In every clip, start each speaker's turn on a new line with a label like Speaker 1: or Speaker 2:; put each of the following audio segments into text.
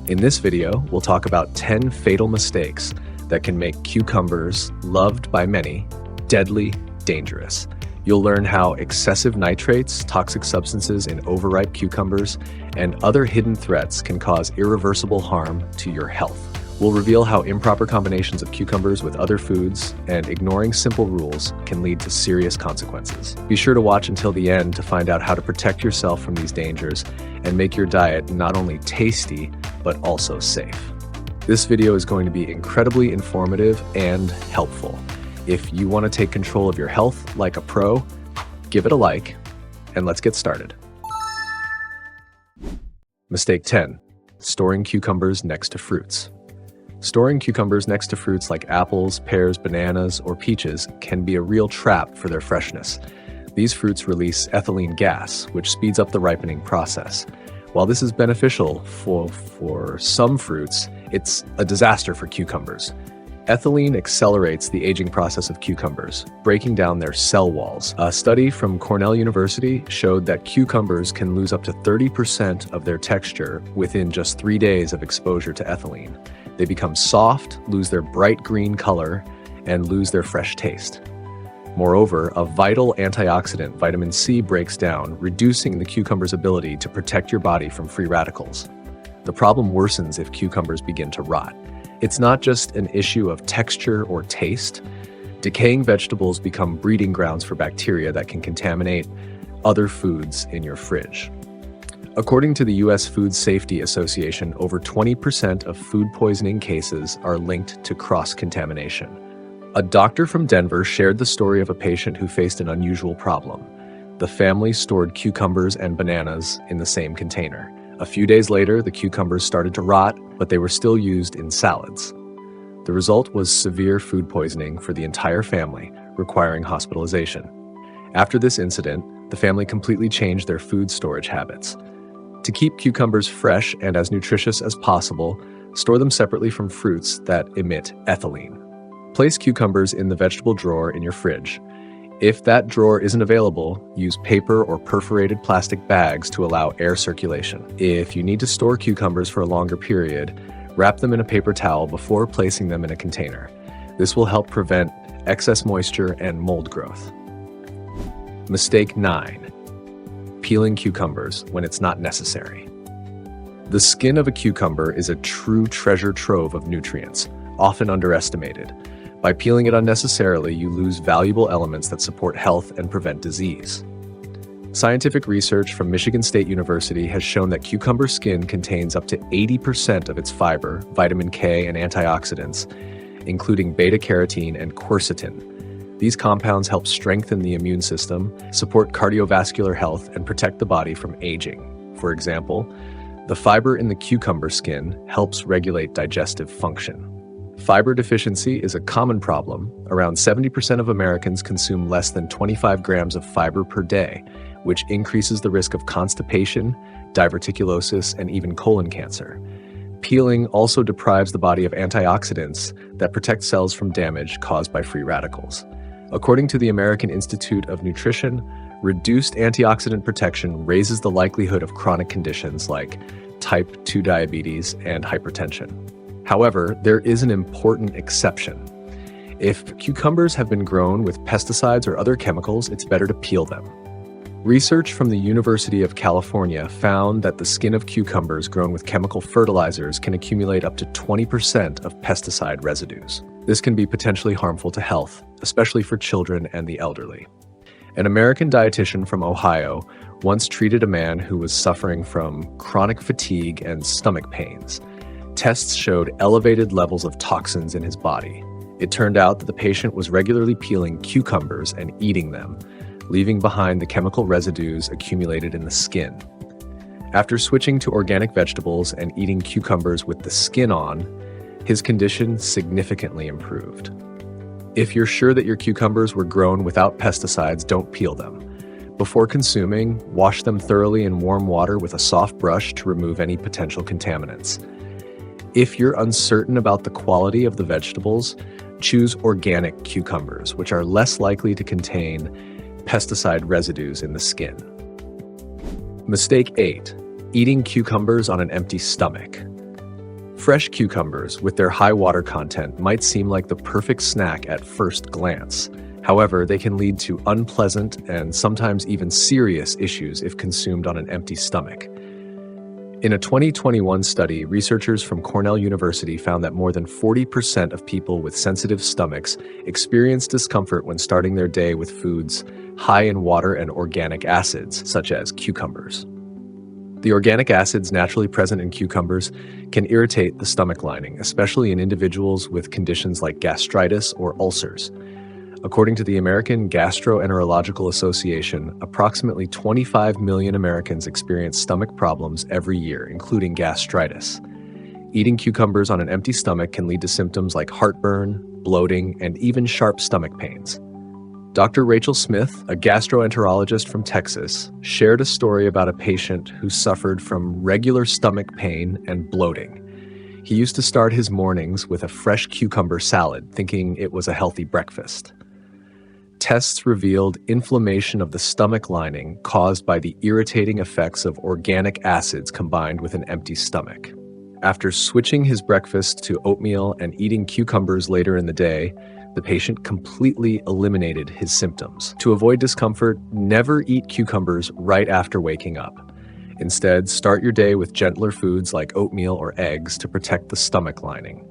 Speaker 1: In this video, we'll talk about 10 fatal mistakes that can make cucumbers, loved by many, deadly dangerous. You'll learn how excessive nitrates, toxic substances in overripe cucumbers, and other hidden threats can cause irreversible harm to your health. We'll reveal how improper combinations of cucumbers with other foods and ignoring simple rules can lead to serious consequences. Be sure to watch until the end to find out how to protect yourself from these dangers and make your diet not only tasty, but also safe. This video is going to be incredibly informative and helpful. If you want to take control of your health like a pro, give it a like, and let's get started. Mistake 10. Storing cucumbers next to fruits. Storing cucumbers next to fruits like apples, pears, bananas, or peaches can be a real trap for their freshness. These fruits release ethylene gas, which speeds up the ripening process. While this is beneficial for some fruits, it's a disaster for cucumbers. Ethylene accelerates the aging process of cucumbers, breaking down their cell walls. A study from Cornell University showed that cucumbers can lose up to 30% of their texture within just 3 days of exposure to ethylene. They become soft, lose their bright green color, and lose their fresh taste. Moreover, a vital antioxidant, vitamin C, breaks down, reducing the cucumber's ability to protect your body from free radicals. The problem worsens if cucumbers begin to rot. It's not just an issue of texture or taste. Decaying vegetables become breeding grounds for bacteria that can contaminate other foods in your fridge. According to the U.S. Food Safety Association, over 20% of food poisoning cases are linked to cross-contamination. A doctor from Denver shared the story of a patient who faced an unusual problem. The family stored cucumbers and bananas in the same container. A few days later, the cucumbers started to rot, but they were still used in salads. The result was severe food poisoning for the entire family, requiring hospitalization. After this incident, the family completely changed their food storage habits. To keep cucumbers fresh and as nutritious as possible, store them separately from fruits that emit ethylene. Place cucumbers in the vegetable drawer in your fridge. If that drawer isn't available, use paper or perforated plastic bags to allow air circulation. If you need to store cucumbers for a longer period, wrap them in a paper towel before placing them in a container. This will help prevent excess moisture and mold growth. Mistake 9. Peeling cucumbers when it's not necessary. The skin of a cucumber is a true treasure trove of nutrients, often underestimated. By peeling it unnecessarily, you lose valuable elements that support health and prevent disease. Scientific research from Michigan State University has shown that cucumber skin contains up to 80% of its fiber, vitamin K, and antioxidants, including beta-carotene and quercetin. These compounds help strengthen the immune system, support cardiovascular health, and protect the body from aging. For example, the fiber in the cucumber skin helps regulate digestive function. Fiber deficiency is a common problem. Around 70% of Americans consume less than 25 grams of fiber per day, which increases the risk of constipation, diverticulosis, and even colon cancer. Peeling also deprives the body of antioxidants that protect cells from damage caused by free radicals. According to the American Institute of Nutrition, reduced antioxidant protection raises the likelihood of chronic conditions like type 2 diabetes and hypertension. However, there is an important exception. If cucumbers have been grown with pesticides or other chemicals, it's better to peel them. Research from the University of California found that the skin of cucumbers grown with chemical fertilizers can accumulate up to 20% of pesticide residues. This can be potentially harmful to health, especially for children and the elderly. An American dietitian from Ohio once treated a man who was suffering from chronic fatigue and stomach pains. Tests showed elevated levels of toxins in his body. It turned out that the patient was regularly peeling cucumbers and eating them, leaving behind the chemical residues accumulated in the skin. After switching to organic vegetables and eating cucumbers with the skin on, his condition significantly improved. If you're sure that your cucumbers were grown without pesticides, don't peel them. Before consuming, wash them thoroughly in warm water with a soft brush to remove any potential contaminants. If you're uncertain about the quality of the vegetables, choose organic cucumbers, which are less likely to contain pesticide residues in the skin. Mistake 8. Eating cucumbers on an empty stomach. Fresh cucumbers, with their high water content, might seem like the perfect snack at first glance. However, they can lead to unpleasant and sometimes even serious issues if consumed on an empty stomach. In a 2021 study, researchers from Cornell University found that more than 40% of people with sensitive stomachs experience discomfort when starting their day with foods high in water and organic acids, such as cucumbers. The organic acids naturally present in cucumbers can irritate the stomach lining, especially in individuals with conditions like gastritis or ulcers. According to the American Gastroenterological Association, approximately 25 million Americans experience stomach problems every year, including gastritis. Eating cucumbers on an empty stomach can lead to symptoms like heartburn, bloating, and even sharp stomach pains. Dr. Rachel Smith, a gastroenterologist from Texas, shared a story about a patient who suffered from regular stomach pain and bloating. He used to start his mornings with a fresh cucumber salad, thinking it was a healthy breakfast. Tests revealed inflammation of the stomach lining caused by the irritating effects of organic acids combined with an empty stomach. After switching his breakfast to oatmeal and eating cucumbers later in the day, the patient completely eliminated his symptoms. To avoid discomfort, never eat cucumbers right after waking up. Instead, start your day with gentler foods like oatmeal or eggs to protect the stomach lining.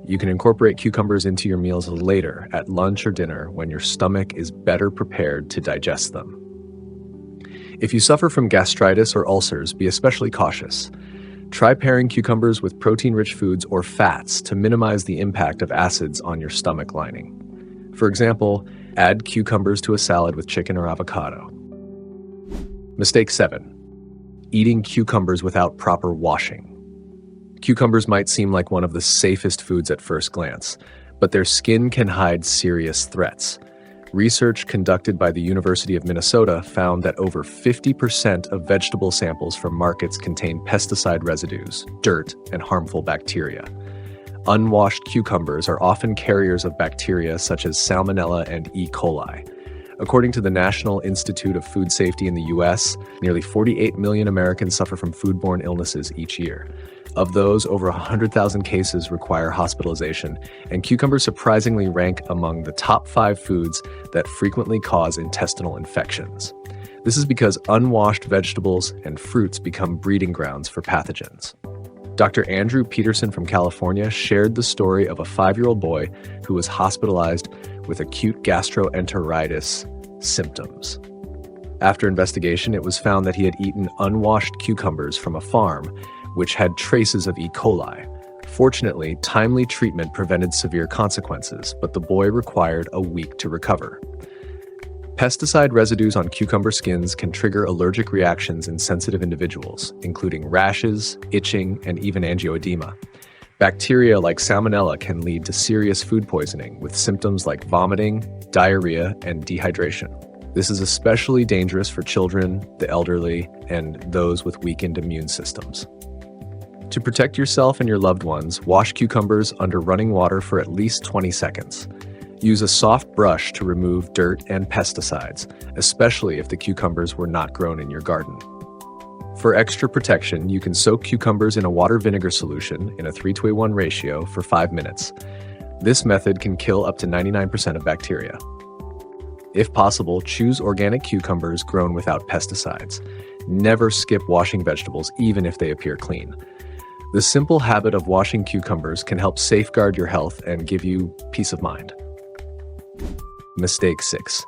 Speaker 1: You can incorporate cucumbers into your meals later, at lunch or dinner, when your stomach is better prepared to digest them. If you suffer from gastritis or ulcers, be especially cautious. Try pairing cucumbers with protein-rich foods or fats to minimize the impact of acids on your stomach lining. For example, add cucumbers to a salad with chicken or avocado. Mistake 7. Eating cucumbers without proper washing. Cucumbers might seem like one of the safest foods at first glance, but their skin can hide serious threats. Research conducted by the University of Minnesota found that over 50% of vegetable samples from markets contain pesticide residues, dirt, and harmful bacteria. Unwashed cucumbers are often carriers of bacteria such as Salmonella and E. coli. According to the National Institute of Food Safety in the U.S., nearly 48 million Americans suffer from foodborne illnesses each year. Of those, over 100,000 cases require hospitalization, and cucumbers surprisingly rank among the top 5 foods that frequently cause intestinal infections. This is because unwashed vegetables and fruits become breeding grounds for pathogens. Dr. Andrew Peterson from California shared the story of a 5-year-old boy who was hospitalized with acute gastroenteritis symptoms. After investigation, it was found that he had eaten unwashed cucumbers from a farm, which had traces of E. coli. Fortunately, timely treatment prevented severe consequences, but the boy required a week to recover. Pesticide residues on cucumber skins can trigger allergic reactions in sensitive individuals, including rashes, itching, and even angioedema. Bacteria like Salmonella can lead to serious food poisoning with symptoms like vomiting, diarrhea, and dehydration. This is especially dangerous for children, the elderly, and those with weakened immune systems. To protect yourself and your loved ones, wash cucumbers under running water for at least 20 seconds. Use a soft brush to remove dirt and pesticides, especially if the cucumbers were not grown in your garden. For extra protection, you can soak cucumbers in a water-vinegar solution in a 3:1 ratio for 5 minutes. This method can kill up to 99% of bacteria. If possible, choose organic cucumbers grown without pesticides. Never skip washing vegetables, even if they appear clean. The simple habit of washing cucumbers can help safeguard your health and give you peace of mind. Mistake 6.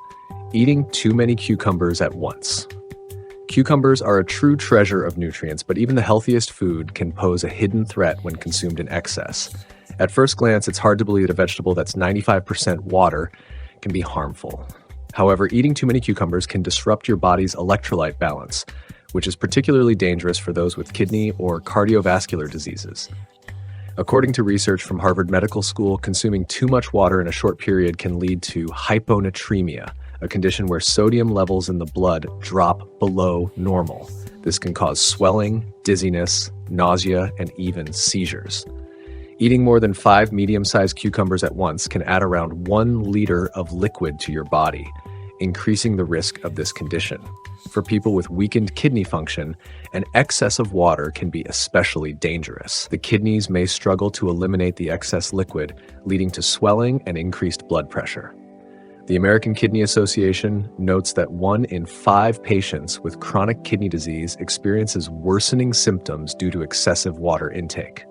Speaker 1: Eating too many cucumbers at once. Cucumbers are a true treasure of nutrients, but even the healthiest food can pose a hidden threat when consumed in excess. At first glance, it's hard to believe that a vegetable that's 95% water can be harmful. However, eating too many cucumbers can disrupt your body's electrolyte balance, which is particularly dangerous for those with kidney or cardiovascular diseases. According to research from Harvard Medical School, consuming too much water in a short period can lead to hyponatremia, a condition where sodium levels in the blood drop below normal. This can cause swelling, dizziness, nausea, and even seizures. Eating more than 5 medium-sized cucumbers at once can add around 1 liter of liquid to your body, increasing the risk of this condition. For people with weakened kidney function, an excess of water can be especially dangerous. The kidneys may struggle to eliminate the excess liquid, leading to swelling and increased blood pressure. The American Kidney Association notes that 1 in 5 patients with chronic kidney disease experiences worsening symptoms due to excessive water intake.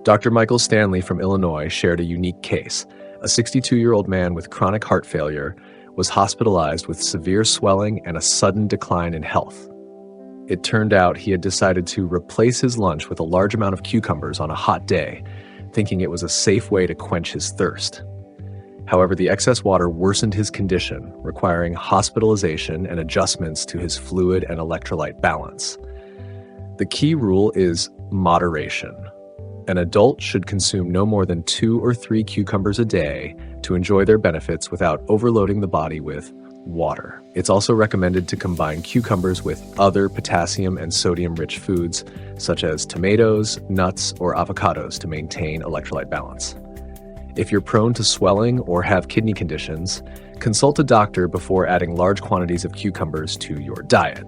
Speaker 1: Dr. Michael Stanley from Illinois shared a unique case. A 62-year-old man with chronic heart failure was hospitalized with severe swelling and a sudden decline in health. It turned out he had decided to replace his lunch with a large amount of cucumbers on a hot day, thinking it was a safe way to quench his thirst. However, the excess water worsened his condition, requiring hospitalization and adjustments to his fluid and electrolyte balance. The key rule is moderation. An adult should consume no more than 2 or 3 cucumbers a day to enjoy their benefits without overloading the body with water. It's also recommended to combine cucumbers with other potassium and sodium-rich foods, such as tomatoes, nuts, or avocados to maintain electrolyte balance. If you're prone to swelling or have kidney conditions, consult a doctor before adding large quantities of cucumbers to your diet.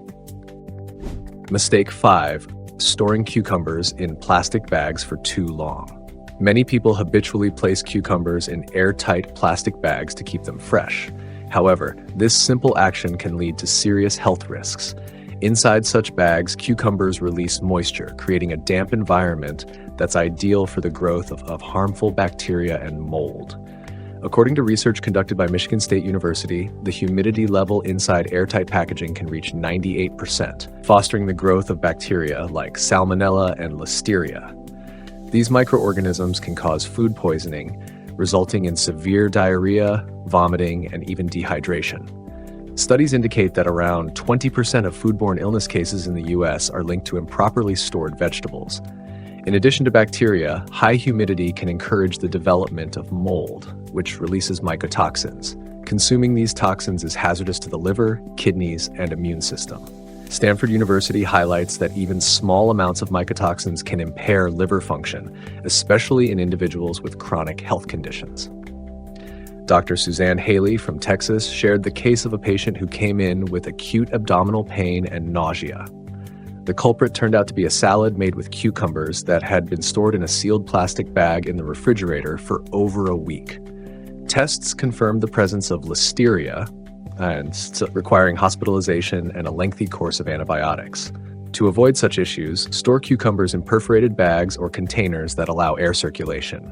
Speaker 1: Mistake 5. Storing cucumbers in plastic bags for too long. Many people habitually place cucumbers in airtight plastic bags to keep them fresh. However, this simple action can lead to serious health risks. Inside such bags, cucumbers release moisture, creating a damp environment that's ideal for the growth of harmful bacteria and mold. According to research conducted by Michigan State University, the humidity level inside airtight packaging can reach 98%, fostering the growth of bacteria like Salmonella and Listeria. These microorganisms can cause food poisoning, resulting in severe diarrhea, vomiting, and even dehydration. Studies indicate that around 20% of foodborne illness cases in the U.S. are linked to improperly stored vegetables. In addition to bacteria, high humidity can encourage the development of mold, which releases mycotoxins. Consuming these toxins is hazardous to the liver, kidneys, and immune system. Stanford University highlights that even small amounts of mycotoxins can impair liver function, especially in individuals with chronic health conditions. Dr. Suzanne Haley from Texas shared the case of a patient who came in with acute abdominal pain and nausea. The culprit turned out to be a salad made with cucumbers that had been stored in a sealed plastic bag in the refrigerator for over a week. Tests confirmed the presence of Listeria, and requiring hospitalization and a lengthy course of antibiotics. To avoid such issues, store cucumbers in perforated bags or containers that allow air circulation.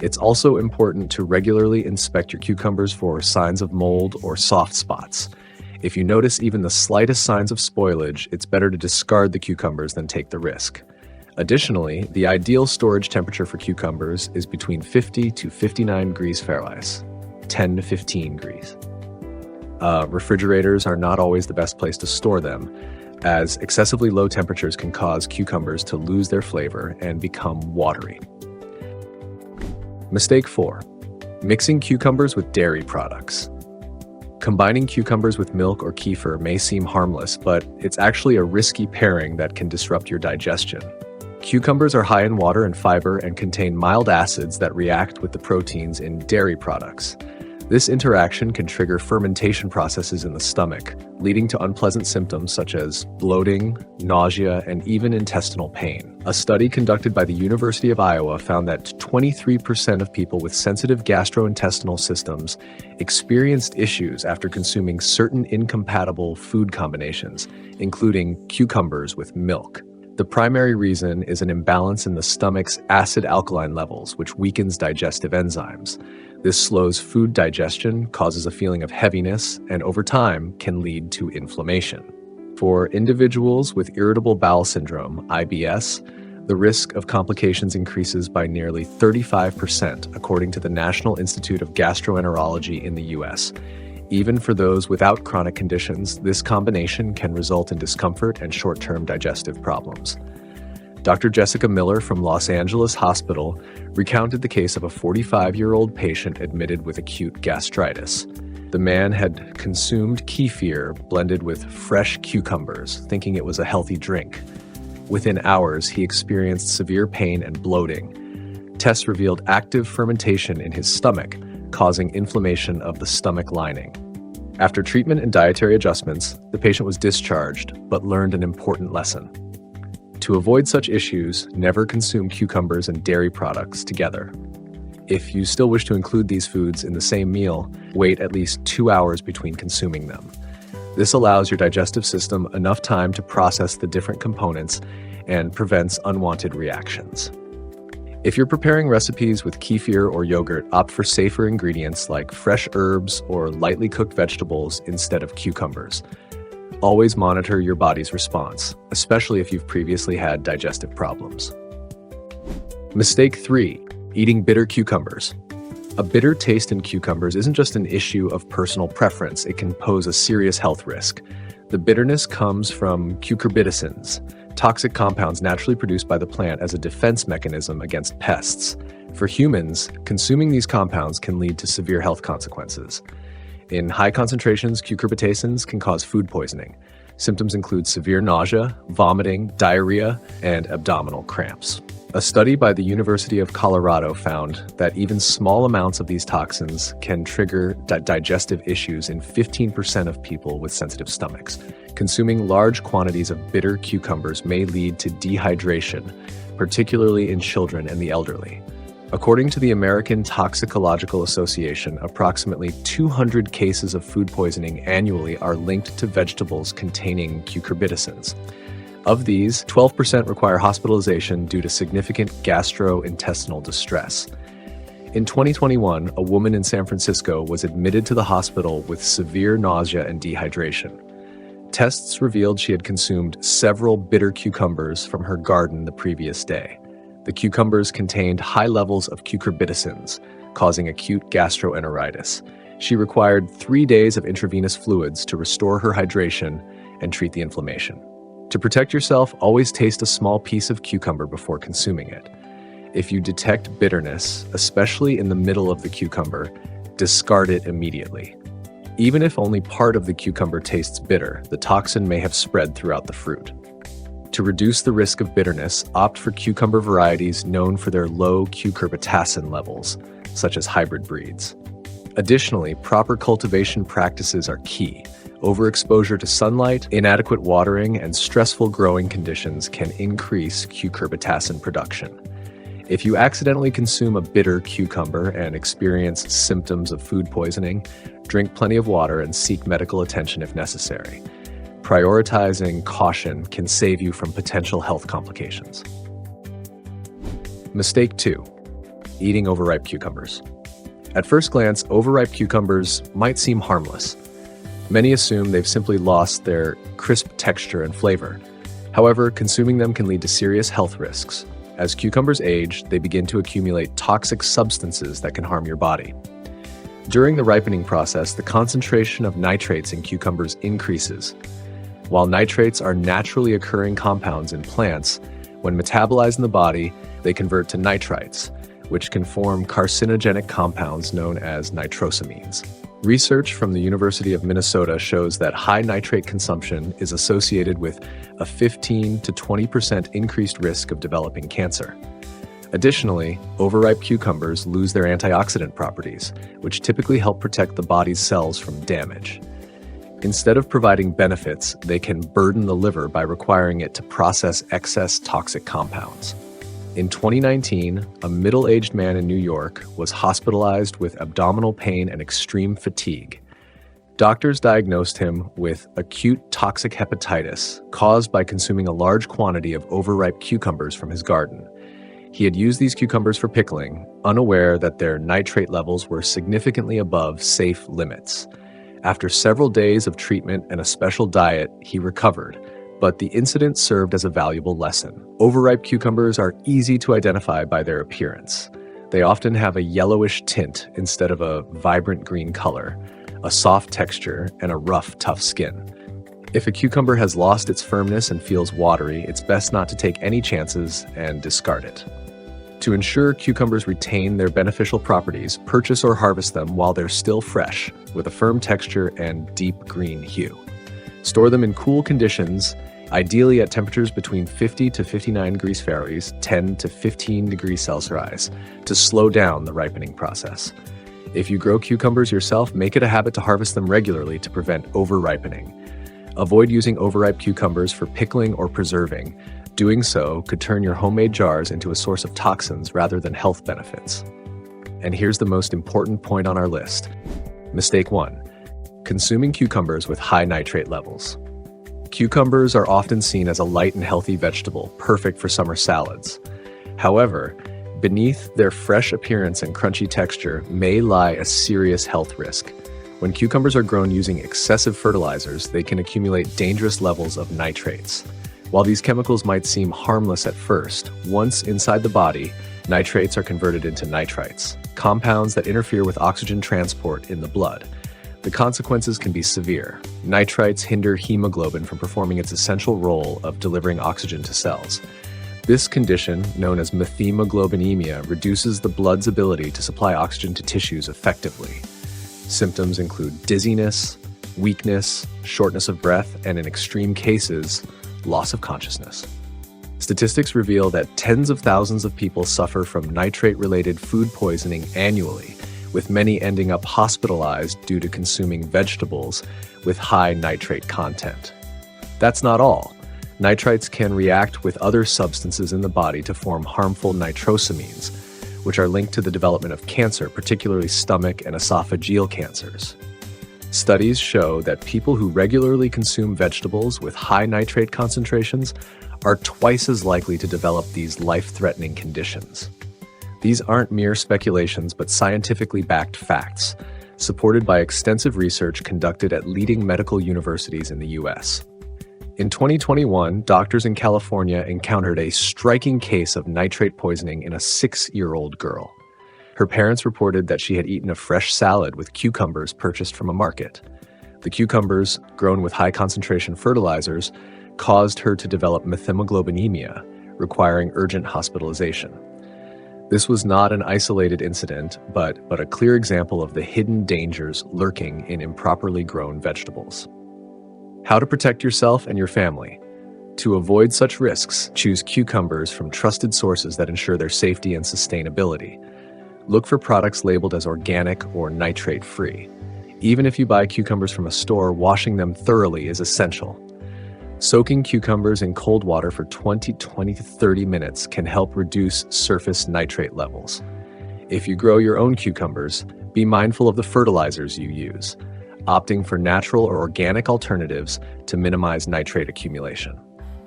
Speaker 1: It's also important to regularly inspect your cucumbers for signs of mold or soft spots. If you notice even the slightest signs of spoilage, it's better to discard the cucumbers than take the risk. Additionally, the ideal storage temperature for cucumbers is between 50 to 59 degrees Fahrenheit, 10 to 15 degrees. Refrigerators are not always the best place to store them, as excessively low temperatures can cause cucumbers to lose their flavor and become watery. Mistake 4. Mixing cucumbers with dairy products. Combining cucumbers with milk or kefir may seem harmless, but it's actually a risky pairing that can disrupt your digestion. Cucumbers are high in water and fiber and contain mild acids that react with the proteins in dairy products. This interaction can trigger fermentation processes in the stomach, leading to unpleasant symptoms such as bloating, nausea, and even intestinal pain. A study conducted by the University of Iowa found that 23% of people with sensitive gastrointestinal systems experienced issues after consuming certain incompatible food combinations, including cucumbers with milk. The primary reason is an imbalance in the stomach's acid-alkaline levels, which weakens digestive enzymes. This slows food digestion, causes a feeling of heaviness, and over time can lead to inflammation. For individuals with irritable bowel syndrome, IBS, the risk of complications increases by nearly 35%, according to the National Institute of Gastroenterology in the U.S. Even for those without chronic conditions, this combination can result in discomfort and short-term digestive problems. Dr. Jessica Miller from Los Angeles Hospital recounted the case of a 45-year-old patient admitted with acute gastritis. The man had consumed kefir blended with fresh cucumbers, thinking it was a healthy drink. Within hours, he experienced severe pain and bloating. Tests revealed active fermentation in his stomach, causing inflammation of the stomach lining. After treatment and dietary adjustments, the patient was discharged, but learned an important lesson. To avoid such issues, never consume cucumbers and dairy products together. If you still wish to include these foods in the same meal, wait at least 2 hours between consuming them. This allows your digestive system enough time to process the different components and prevents unwanted reactions. If you're preparing recipes with kefir or yogurt, opt for safer ingredients like fresh herbs or lightly cooked vegetables instead of cucumbers. Always monitor your body's response, especially if you've previously had digestive problems. Mistake 3. Eating bitter cucumbers. A bitter taste in cucumbers isn't just an issue of personal preference, it can pose a serious health risk. The bitterness comes from cucurbitacins, toxic compounds naturally produced by the plant as a defense mechanism against pests. For humans, consuming these compounds can lead to severe health consequences. In high concentrations, cucurbitacins can cause food poisoning. Symptoms include severe nausea, vomiting, diarrhea, and abdominal cramps. A study by the University of Colorado found that even small amounts of these toxins can trigger digestive issues in 15% of people with sensitive stomachs. Consuming large quantities of bitter cucumbers may lead to dehydration, particularly in children and the elderly. According to the American Toxicological Association, approximately 200 cases of food poisoning annually are linked to vegetables containing cucurbitacins. Of these, 12% require hospitalization due to significant gastrointestinal distress. In 2021, a woman in San Francisco was admitted to the hospital with severe nausea and dehydration. Tests revealed she had consumed several bitter cucumbers from her garden the previous day. The cucumbers contained high levels of cucurbitacins, causing acute gastroenteritis. She required 3 days of intravenous fluids to restore her hydration and treat the inflammation. To protect yourself, always taste a small piece of cucumber before consuming it. If you detect bitterness, especially in the middle of the cucumber, discard it immediately. Even if only part of the cucumber tastes bitter, the toxin may have spread throughout the fruit. To reduce the risk of bitterness, opt for cucumber varieties known for their low cucurbitacin levels, such as hybrid breeds. Additionally, proper cultivation practices are key. Overexposure to sunlight, inadequate watering, and stressful growing conditions can increase cucurbitacin production. If you accidentally consume a bitter cucumber and experience symptoms of food poisoning, drink plenty of water and seek medical attention if necessary. Prioritizing caution can save you from potential health complications. Mistake 2. Eating overripe cucumbers. At first glance, overripe cucumbers might seem harmless. Many assume they've simply lost their crisp texture and flavor. However, consuming them can lead to serious health risks. As cucumbers age, they begin to accumulate toxic substances that can harm your body. During the ripening process, the concentration of nitrates in cucumbers increases. While nitrates are naturally occurring compounds in plants, when metabolized in the body, they convert to nitrites, which can form carcinogenic compounds known as nitrosamines. Research from the University of Minnesota shows that high nitrate consumption is associated with a 15 to 20% increased risk of developing cancer. Additionally, overripe cucumbers lose their antioxidant properties, which typically help protect the body's cells from damage. Instead of providing benefits, they can burden the liver by requiring it to process excess toxic compounds. In 2019, a middle-aged man in New York was hospitalized with abdominal pain and extreme fatigue. Doctors diagnosed him with acute toxic hepatitis caused by consuming a large quantity of overripe cucumbers from his garden. He had used these cucumbers for pickling, unaware that their nitrate levels were significantly above safe limits. After several days of treatment and a special diet, he recovered, but the incident served as a valuable lesson. Overripe cucumbers are easy to identify by their appearance. They often have a yellowish tint instead of a vibrant green color, a soft texture, and a rough, tough skin. If a cucumber has lost its firmness and feels watery, it's best not to take any chances and discard it. To ensure cucumbers retain their beneficial properties, purchase or harvest them while they're still fresh, with a firm texture and deep green hue. Store them in cool conditions, ideally at temperatures between 50 to 59 degrees Fahrenheit, 10 to 15 degrees Celsius, to slow down the ripening process. If you grow cucumbers yourself, make it a habit to harvest them regularly to prevent over-ripening. Avoid using overripe cucumbers for pickling or preserving. Doing so could turn your homemade jars into a source of toxins rather than health benefits. And here's the most important point on our list. Mistake 1. Consuming cucumbers with high nitrate levels. Cucumbers are often seen as a light and healthy vegetable, perfect for summer salads. However, beneath their fresh appearance and crunchy texture may lie a serious health risk. When cucumbers are grown using excessive fertilizers, they can accumulate dangerous levels of nitrates. While these chemicals might seem harmless at first, once inside the body, nitrates are converted into nitrites, compounds that interfere with oxygen transport in the blood. The consequences can be severe. Nitrites hinder hemoglobin from performing its essential role of delivering oxygen to cells. This condition, known as methemoglobinemia, reduces the blood's ability to supply oxygen to tissues effectively. Symptoms include dizziness, weakness, shortness of breath, and in extreme cases, loss of consciousness. Statistics reveal that tens of thousands of people suffer from nitrate-related food poisoning annually, with many ending up hospitalized due to consuming vegetables with high nitrate content. That's not all. Nitrites can react with other substances in the body to form harmful nitrosamines, which are linked to the development of cancer, particularly stomach and esophageal cancers. Studies show that people who regularly consume vegetables with high nitrate concentrations are twice as likely to develop these life-threatening conditions. These aren't mere speculations, but scientifically backed facts, supported by extensive research conducted at leading medical universities in the US. In 2021, doctors in California encountered a striking case of nitrate poisoning in a 6-year-old girl. Her parents reported that she had eaten a fresh salad with cucumbers purchased from a market. The cucumbers, grown with high concentration fertilizers, caused her to develop methemoglobinemia, requiring urgent hospitalization. This was not an isolated incident, but a clear example of the hidden dangers lurking in improperly grown vegetables. How to protect yourself and your family. To avoid such risks, choose cucumbers from trusted sources that ensure their safety and sustainability. Look for products labeled as organic or nitrate-free. Even if you buy cucumbers from a store, washing them thoroughly is essential. Soaking cucumbers in cold water for 20 to 30 minutes can help reduce surface nitrate levels. If you grow your own cucumbers, be mindful of the fertilizers you use, opting for natural or organic alternatives to minimize nitrate accumulation.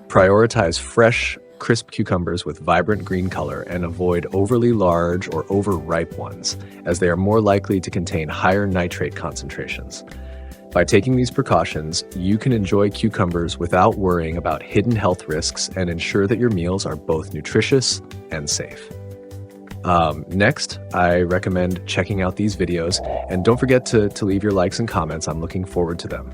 Speaker 1: Prioritize fresh, crisp cucumbers with vibrant green color and avoid overly large or overripe ones, as they are more likely to contain higher nitrate concentrations. By taking these precautions, you can enjoy cucumbers without worrying about hidden health risks and ensure that your meals are both nutritious and safe. Next, I recommend checking out these videos, and don't forget to leave your likes and comments. I'm looking forward to them.